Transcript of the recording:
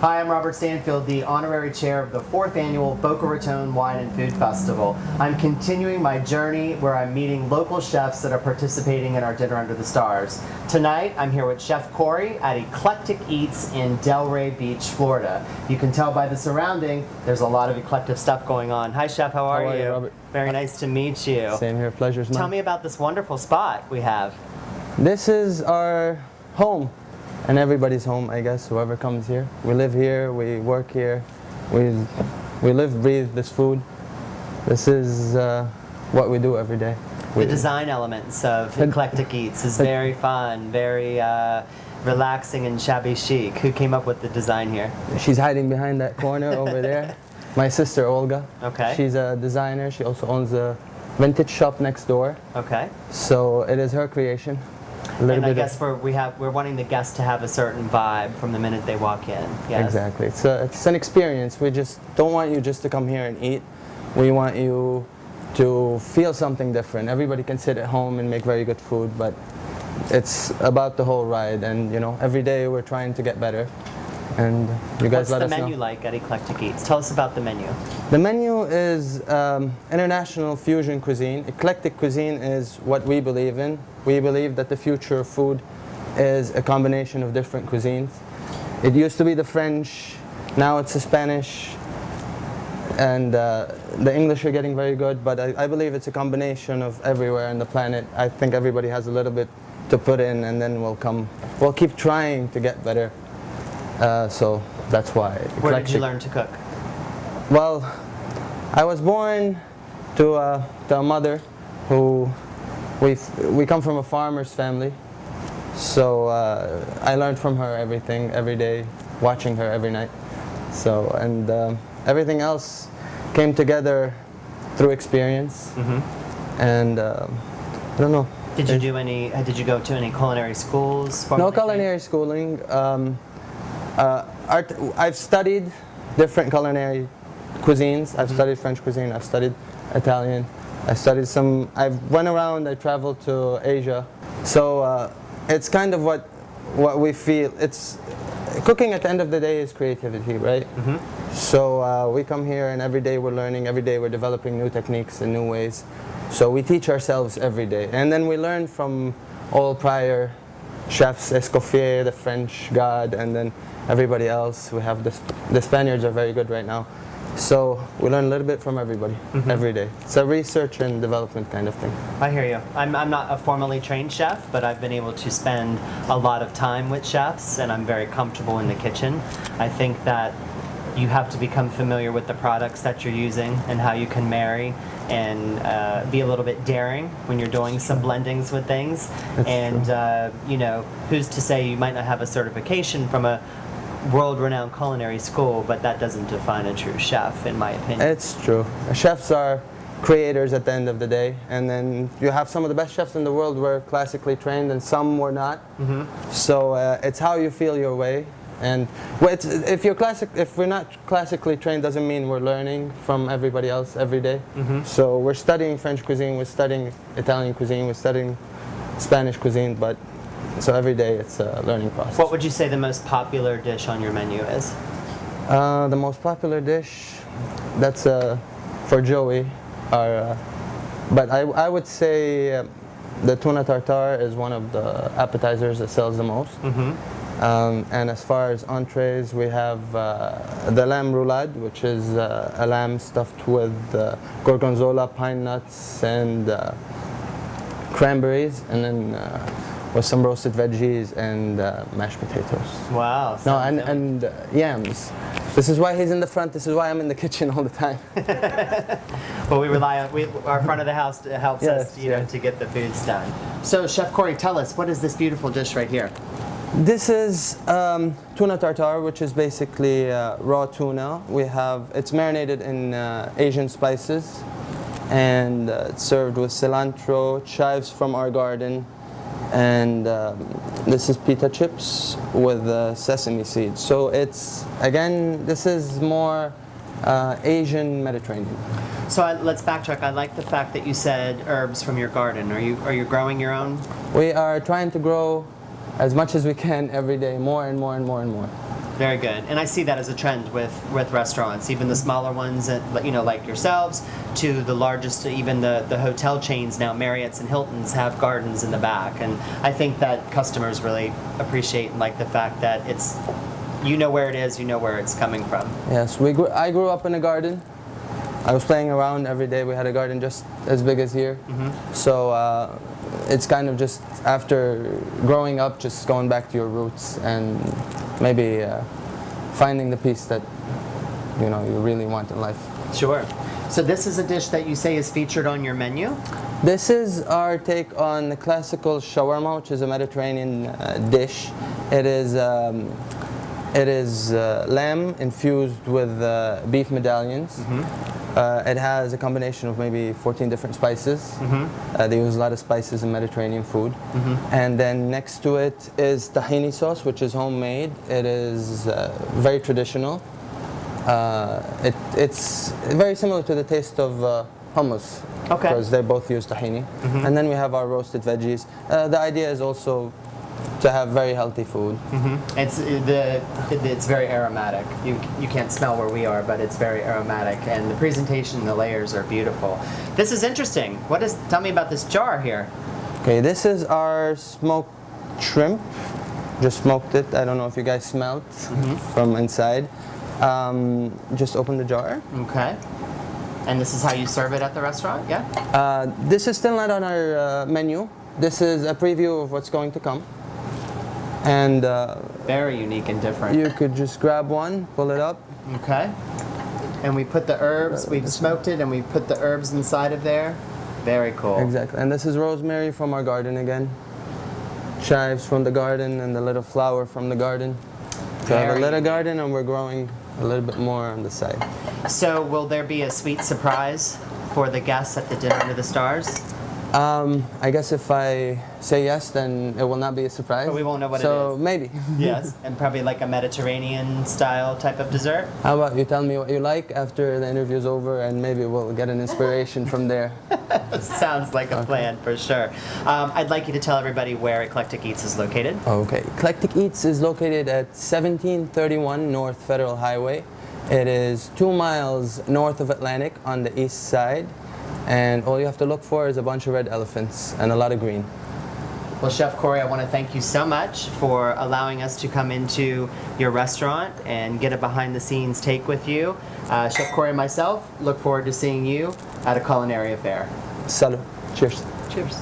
Hi, I'm Robert Stanfield, the honorary chair of the 4th annual Boca Raton Wine and Food Festival. I'm continuing my journey where I'm meeting local chefs that are participating in our Dinner Under the Stars. Tonight, I'm here with Chef Corey at Eclectic Eats in Delray Beach, Florida. You can tell by the surrounding, there's a lot of eclectic stuff going on. Hi, Chef, how are you? Robert? Very nice to meet you. Same here, pleasure's mine. Tell me about this wonderful spot we have. This is our home, and everybody's home, I guess, whoever comes here. We live here, we work here, we live, breathe this food. This is what we do every day. The design elements of Eclectic Eats is very fun, very relaxing and shabby chic. Who came up with the design here? She's hiding behind that corner over there. My sister Olga. Okay. She's a designer. She also owns a vintage shop next door. Okay. So it is her creation. And I guess we're wanting the guests to have a certain vibe from the minute they walk in. Yes. Exactly. It's an experience. We just don't want you just to come here and eat. We want you to feel something different. Everybody can sit at home and make very good food, but it's about the whole ride. And you know, every day we're trying to get better. And you guys let us know. What's the menu like at Eclectic Eats? Tell us about the menu. The menu is international fusion cuisine. Eclectic cuisine is what we believe in. We believe that the future of food is a combination of different cuisines. It used to be the French, now it's the Spanish, and the English are getting very good, but I believe it's a combination of everywhere on the planet. I think everybody has a little bit to put in, and then we'll keep trying to get better. So that's why. Where did you learn to cook? Well, I was born to a mother who we come from a farmer's family, so I learned from her everything every day, watching her every night. So and everything else came together through experience, and I don't know. Did you do any? Did you go to any culinary schools? No culinary schooling. I've studied different culinary cuisines. I've studied French cuisine. I've studied Italian. I studied some. I've went around. I traveled to Asia. So it's kind of what we feel. It's cooking. At the end of the day, is creativity, right? So we come here, and every day we're learning. Every day we're developing new techniques and new ways. So we teach ourselves every day, and then we learn from all prior chefs, Escoffier, the French God, and then everybody else. We have the Spaniards are very good right now. So we learn a little bit from everybody every day. It's a research and development kind of thing. I hear you. I'm not a formally trained chef, but I've been able to spend a lot of time with chefs, and I'm very comfortable in the kitchen. I think that you have to become familiar with the products that you're using and how you can marry and be a little bit daring when you're doing some blendings with things. You know, who's to say you might not have a certification from a world-renowned culinary school, but that doesn't define a true chef, in my opinion. It's true. Chefs are creators at the end of the day, and then you have some of the best chefs in the world were classically trained and some were not. So it's how you feel your way. And if we're not classically trained, doesn't mean we're learning from everybody else every day. So we're studying French cuisine, we're studying Italian cuisine, we're studying Spanish cuisine, but so every day it's a learning process. What would you say the most popular dish on your menu is? The most popular dish, that's for Joey. But I would say the tuna tartare is one of the appetizers that sells the most. And as far as entrees, we have the lamb roulade, which is a lamb stuffed with gorgonzola, pine nuts, and cranberries, and then with some roasted veggies and mashed potatoes. Wow. No, and yams. This is why he's in the front. This is why I'm in the kitchen all the time. Well, we rely on our front of the house helps us, you know, to get the foods done. So, Chef Corey, tell us, what is this beautiful dish right here? This is tuna tartare, which is basically raw tuna. It's marinated in Asian spices, and it's served with cilantro, chives from our garden, and this is pita chips with sesame seeds. So this is more Asian Mediterranean. So let's backtrack. I like the fact that you said herbs from your garden. Are you growing your own? We are trying to grow as much as we can every day, more and more and more and more. Very good. And I see that as a trend with restaurants, even the smaller ones, like yourselves, to the largest, even the hotel chains now, Marriott's and Hilton's have gardens in the back. And I think that customers really appreciate and like the fact that it's, you know where it is, you know where it's coming from. Yes, I grew up in a garden. I was playing around every day. We had a garden just as big as here. So it's kind of just after growing up, just going back to your roots and maybe finding the piece that you really want in life. Sure. So this is a dish that you say is featured on your menu? This is our take on the classical shawarma, which is a Mediterranean dish. It is lamb infused with beef medallions. It has a combination of maybe 14 different spices. They use a lot of spices in Mediterranean food. And then next to it is tahini sauce, which is homemade. It is very traditional. It's very similar to the taste of hummus, because they both use tahini. And then we have our roasted veggies. The idea is also to have very healthy food. It's very aromatic. You can't smell where we are, but it's very aromatic, and the presentation, the layers are beautiful. This is interesting. Tell me about this jar here. Okay, this is our smoked shrimp. Just smoked it. I don't know if you guys smelled from inside. Just open the jar. Okay. And this is how you serve it at the restaurant, yeah? This is still not on our menu. This is a preview of what's going to come. And very unique and different. You could just grab one, pull it up. Okay. And we put the herbs, we've smoked it, and we put the herbs inside of there. Very cool. Exactly. And this is rosemary from our garden again. Chives from the garden and the little flower from the garden. So I have a little garden, and we're growing a little bit more on the side. So will there be a sweet surprise for the guests at the dinner under the stars? I guess if I say yes, then it will not be a surprise. But we won't know what it is. So maybe. Yes, and probably like a Mediterranean style type of dessert. How about you tell me what you like after the interview's over, and maybe we'll get an inspiration from there. Sounds like a plan for sure. I'd like you to tell everybody where Eclectic Eats is located. Okay, Eclectic Eats is located at 1731 North Federal Highway. It is 2 miles north of Atlantic on the east side. And all you have to look for is a bunch of red elephants and a lot of green. Well, Chef Corey, I want to thank you so much for allowing us to come into your restaurant and get a behind-the-scenes take with you. Chef Corey and myself look forward to seeing you at a culinary affair. Salut. Cheers. Cheers.